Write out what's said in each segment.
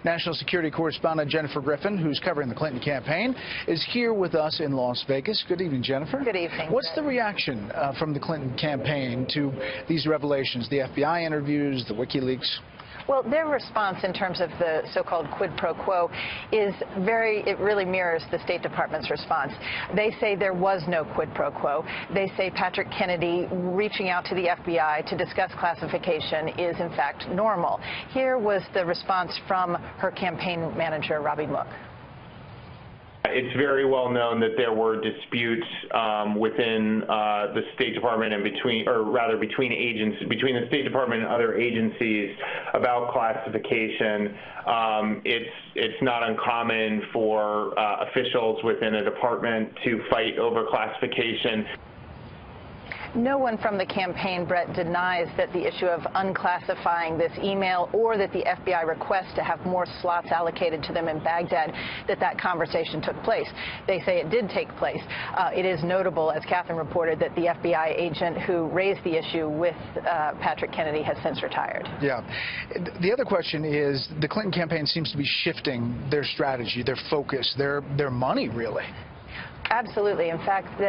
National security correspondent Jennifer Griffin, who's covering the Clinton campaign, is here with us in Las Vegas. Good evening, Jennifer. Good evening. What's the reaction from the Clinton campaign to these revelations, the FBI interviews, the WikiLeaks? Well, their response in terms of the so-called quid pro quo is it really mirrors the State Department's response. They say there was no quid pro quo. They say Patrick Kennedy reaching out to the FBI to discuss classification is in fact normal. Here was the response from her campaign manager, Robbie Mook. It's very well known that there were disputes within the State Department and between the State Department and other agencies about classification. It's not uncommon for officials within a department to fight over classification. No one from the campaign, Brett, denies that the issue of unclassifying this email or that the FBI request to have more slots allocated to them in Baghdad, that conversation took place. They say it did take place. It is notable, as Catherine reported, that the FBI agent who raised the issue with Patrick Kennedy has since retired. Yeah. The other question is the Clinton campaign seems to be shifting their strategy, their focus, their money, really. Absolutely. In fact,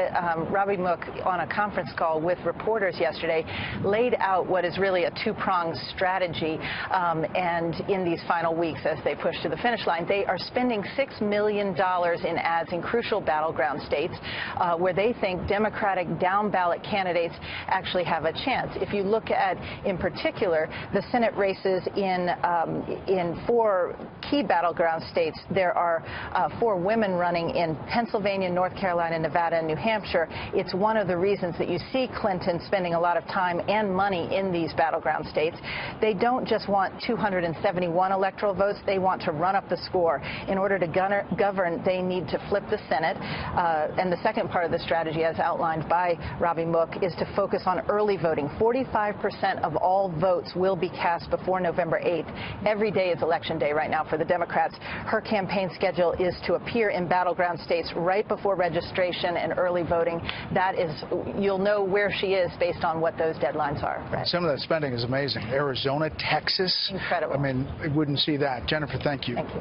Robbie Mook, on a conference call with reporters yesterday, laid out what is really a two-pronged strategy. And in these final weeks, as they push to the finish line, they are spending $6 million in ads in crucial battleground states where they think Democratic down-ballot candidates actually have a chance. If you look at, in particular, the Senate races in 4 key battleground states, there are 4 women running in Pennsylvania, North Carolina, Nevada, and New Hampshire. It's one of the reasons that you see Clinton spending a lot of time and money in these battleground states. They don't just want 271 electoral votes. They want to run up the score. In order to govern, they need to flip the Senate. And the second part of the strategy, as outlined by Robbie Mook, is to focus on early voting. 45% of all votes will be cast before November 8th. Every day is election day right now for the Democrats. Her campaign schedule is to appear in battleground states right before registration and early voting. That is, you'll know where she is based on what those deadlines are. Right. Some of that spending is amazing. Arizona, Texas. Incredible. I mean, I wouldn't see that. Jennifer, thank you. Thank you.